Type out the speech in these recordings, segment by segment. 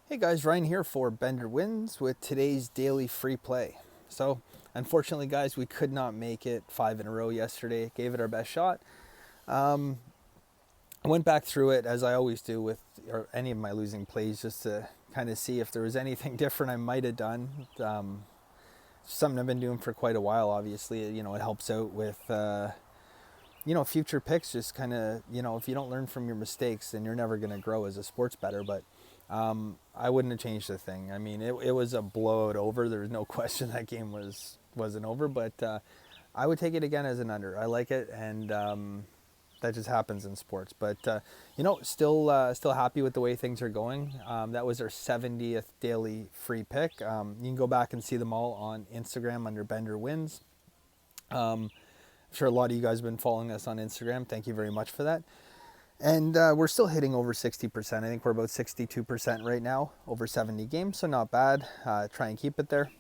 Hey guys, Ryan here for Bender Wins with today's daily free play. So, unfortunately, guys, we could not make it 5 in a row yesterday. Gave it our best shot. I went back through it as I always do with any of my losing plays just to kind of see if there was anything different I might have done. Something I've been doing for quite a while, obviously. It helps out with future picks. Just kind of, if you don't learn from your mistakes, then you're never going to grow as a sports bettor. But I wouldn't have changed a thing. I mean, it was a blowout over. There was no question that game wasn't over. But I would take it again as an under. I like it, and that just happens in sports. But still happy with the way things are going. That was our 70th daily free pick. You can go back and see them all on Instagram under Bender Wins. I'm sure a lot of you guys have been following us on Instagram. Thank you very much for that. And we're still hitting over 60%. I think we're about 62% right now, over 70 games, so not bad. Try and keep it there.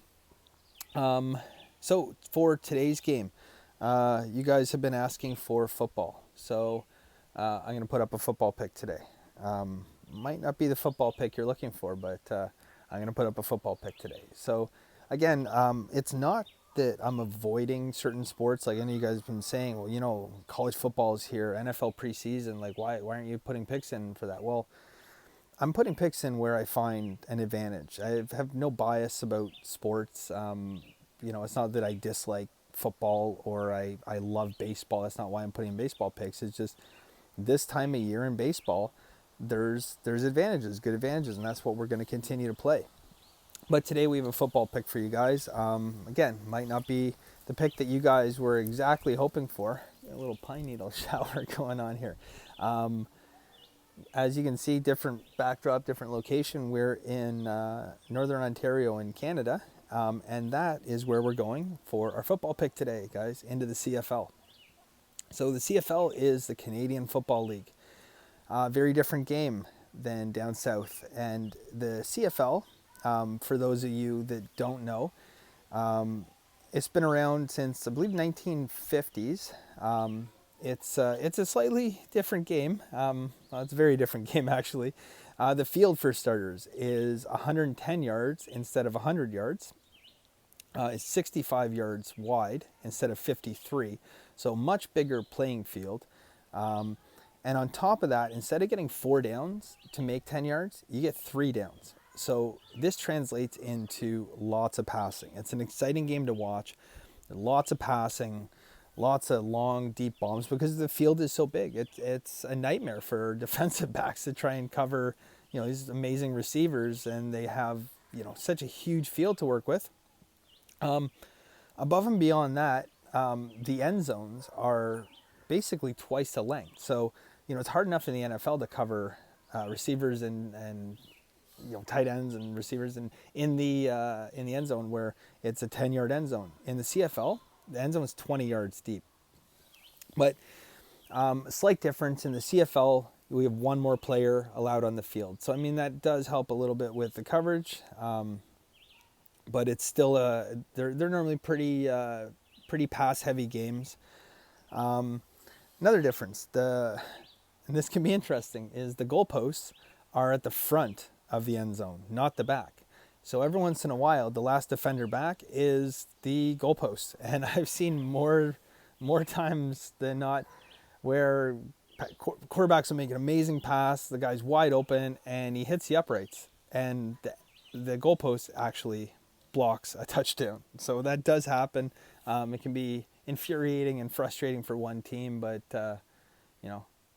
So for today's game, you guys have been asking for football. So I'm going to put up a football pick today. Might not be the football pick you're looking for, but I'm going to put up a football pick today. So again, it's not that I'm avoiding certain sports. Like any of you guys have been saying, well, college football is here, NFL preseason, like why aren't you putting picks in for that? Well, I'm putting picks in where I find an advantage. I have no bias about sports. It's not that I dislike football or I love baseball. That's not why I'm putting baseball picks. It's just this time of year in baseball, there's advantages, good advantages, and that's what we're going to continue to play. But today we have a football pick for you guys. Again, might not be the pick that you guys were exactly hoping for. A little pine needle shower going on here. As you can see, different backdrop, different location. We're in Northern Ontario in Canada, and that is where we're going for our football pick today, guys, into the CFL. So the CFL is the Canadian Football League. Very different game than down south. And the CFL, for those of you that don't know, it's been around since I believe 1950s. It's a slightly different game. It's a very different game actually. The field for starters is 110 yards instead of 100 yards. It's 65 yards wide instead of 53, so much bigger playing field. And on top of that, instead of getting 4 downs to make 10 yards, you get 3 downs. So this translates into lots of passing. It's an exciting game to watch. Lots of passing, lots of long, deep bombs because the field is so big. It's a nightmare for defensive backs to try and cover, these amazing receivers, and they have, such a huge field to work with. Above and beyond that, the end zones are basically twice the length. So, it's hard enough in the NFL to cover receivers and tight ends and receivers in the end zone where it's a 10-yard end zone. In the CFL, the end zone is 20 yards deep. But a slight difference in the CFL, we have one more player allowed on the field. So, that does help a little bit with the coverage. But it's still they're normally pretty pass-heavy games. Another difference, and this can be interesting, is the goalposts are at the front of the end zone, not the back. So every once in a while, the last defender back is the goalpost, and I've seen more times than not where quarterbacks will make an amazing pass, the guy's wide open, and he hits the uprights, and the goalpost actually blocks a touchdown. So that does happen. It can be infuriating and frustrating for one team, but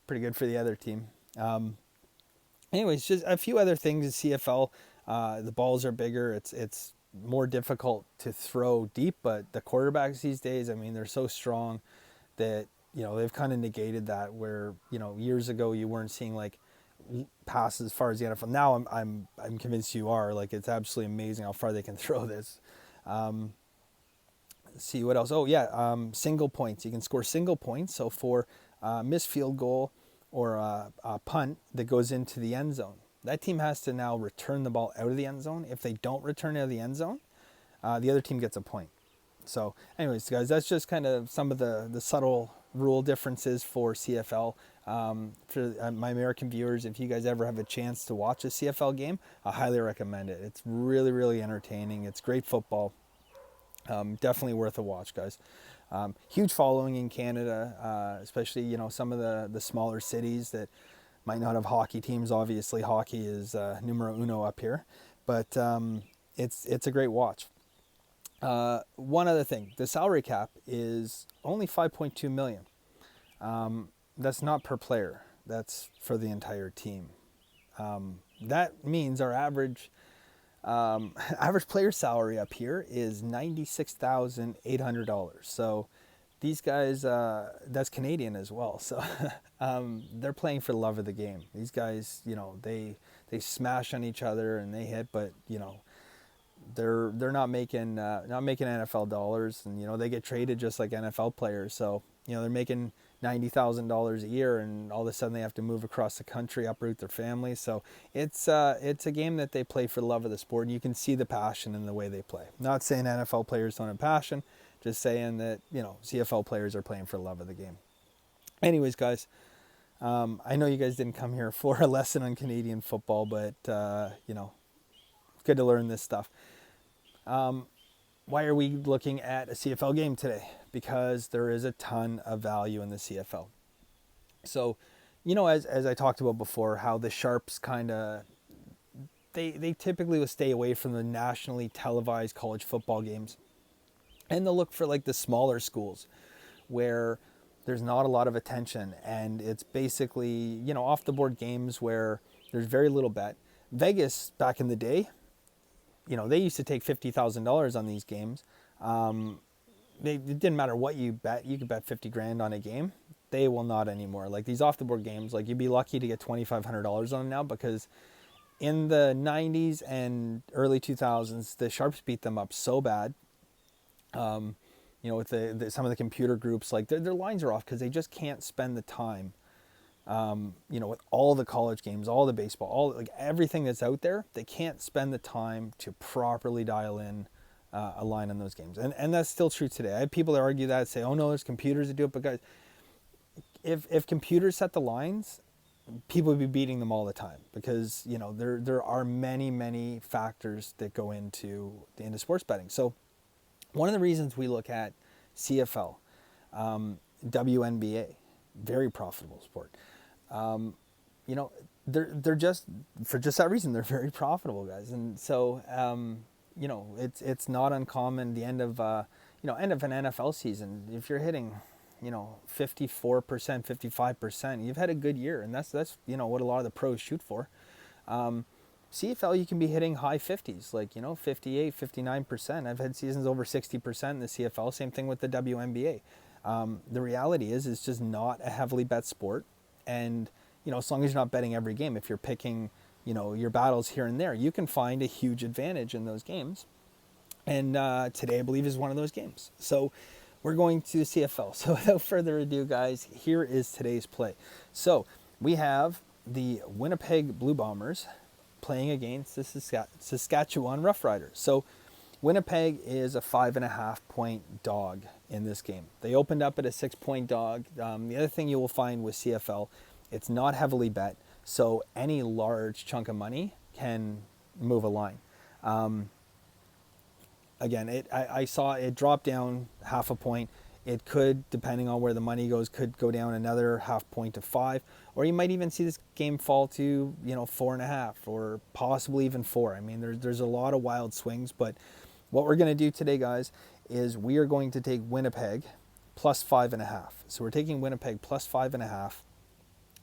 pretty good for the other team. Anyways, just a few other things. CFL, the balls are bigger. It's more difficult to throw deep, but the quarterbacks these days, they're so strong that they've kind of negated that. Where years ago you weren't seeing like passes as far as the NFL. Now I'm convinced you are. Like, it's absolutely amazing how far they can throw this. Let's see what else. Oh yeah, single points. You can score single points. So for missed field goal or a punt that goes into the end zone, that team has to now return the ball out of the end zone. If they don't return out of the end zone, the other team gets a point. So anyways, guys, that's just kind of some of the subtle rule differences for CFL. For my American viewers, if you guys ever have a chance to watch a CFL game, I highly recommend it. It's really, really entertaining. It's great football. Definitely worth a watch, guys. Huge following in Canada, especially some of the smaller cities that might not have hockey teams. Obviously, hockey is numero uno up here, but it's a great watch. One other thing, the salary cap is only 5.2 million. That's not per player. That's for the entire team. That means our average average player salary up here is $96,800. So these guys, that's Canadian as well. So they're playing for the love of the game. These guys, they smash on each other and they hit, but they're not making NFL dollars, and they get traded just like NFL players. So they're making $90,000 a year, and all of a sudden they have to move across the country, uproot their families. So it's a game that they play for the love of the sport, and you can see the passion in the way they play. Not saying NFL players don't have passion, just saying that CFL players are playing for the love of the game. Anyways, guys, I know you guys didn't come here for a lesson on Canadian football, but good to learn this stuff. Why are we looking at a CFL game today? Because there is a ton of value in the CFL. So, as I talked about before, how the Sharps kind of, they typically will stay away from the nationally televised college football games. And they'll look for like the smaller schools where there's not a lot of attention. And it's basically, off the board games where there's very little bet. Vegas, back in the day, they used to take $50,000 on these games. It didn't matter what you bet. You could bet 50 grand on a game. They will not anymore. Like these off the board games, like you'd be lucky to get $2,500 on them now, because in the 90s and early 2000s, the Sharps beat them up so bad. With some of the computer groups, like their lines are off because they just can't spend the time. With all the college games, all the baseball, everything that's out there, they can't spend the time to properly dial in a line on those games. And that's still true today. I have people that argue that, say, oh no, there's computers that do it. But guys, if computers set the lines, people would be beating them all the time, because, there are many, many factors that go into sports betting. So one of the reasons we look at CFL, WNBA, very profitable sport. They're just, for just that reason, they're very profitable, guys. And so, it's not uncommon the end of an NFL season, if you're hitting, 54%, 55%, you've had a good year. And that's what a lot of the pros shoot for. CFL, you can be hitting high 50s, 58, 59%. I've had seasons over 60% in the CFL. Same thing with the WNBA. The reality is it's just not a heavily bet sport. And, as long as you're not betting every game, if you're picking, your battles here and there, you can find a huge advantage in those games. And today, I believe, is one of those games. So we're going to the CFL. So without further ado, guys, here is today's play. So we have the Winnipeg Blue Bombers playing against the Saskatchewan Roughriders. So Winnipeg is a 5.5 point dog in this game. They opened up at a 6 point dog. The other thing you will find with CFL, it's not heavily bet, so any large chunk of money can move a line. Again, I saw it drop down half a point. It could, depending on where the money goes, could go down another half point to 5, or you might even see this game fall to 4.5, or possibly even 4. I mean, there's a lot of wild swings, but what we're going to do today, guys, is we are going to take Winnipeg plus 5.5. So we're taking Winnipeg plus 5.5.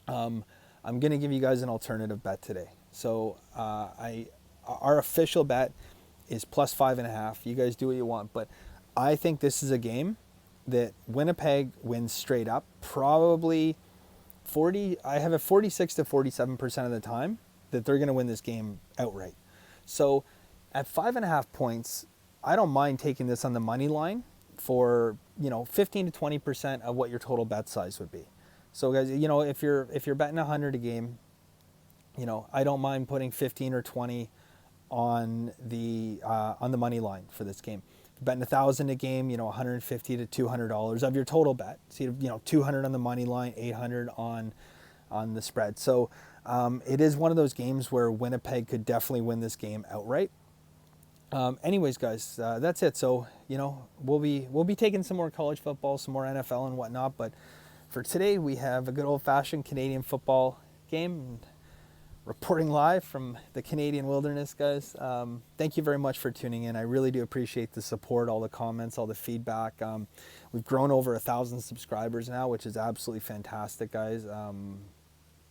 I'm going to give you guys an alternative bet today. So our official bet is plus 5.5. You guys do what you want, but I think this is a game that Winnipeg wins straight up. Probably 40. I have a 46 to 47% of the time that they're going to win this game outright. So at 5.5 points, I don't mind taking this on the money line for 15 to 20% of what your total bet size would be. So guys, if you're betting 100 a game, I don't mind putting 15 or 20 on the money line for this game. If you're betting 1,000 a game, $150 to $200 of your total bet. So $200 on the money line, $800 on on the spread. So it is one of those games where Winnipeg could definitely win this game outright. Anyways, guys, that's it. So we'll be taking some more college football, some more NFL and whatnot. But for today, we have a good old-fashioned Canadian football game. Reporting live from the Canadian wilderness, guys. Thank you very much for tuning in. I really do appreciate the support, all the comments, all the feedback. We've grown over 1,000 subscribers now, which is absolutely fantastic, guys.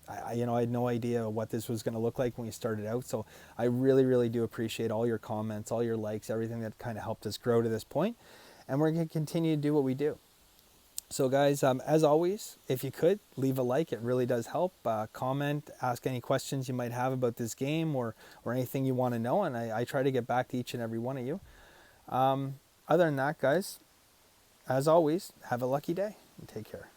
I had no idea what this was going to look like when we started out, so I really, really do appreciate all your comments, all your likes, everything that kind of helped us grow to this point, and we're going to continue to do what we do. So guys, as always, if you could, leave a like. It really does help. Comment, ask any questions you might have about this game or anything you want to know, and I try to get back to each and every one of you. Other than that, guys, as always, have a lucky day and take care.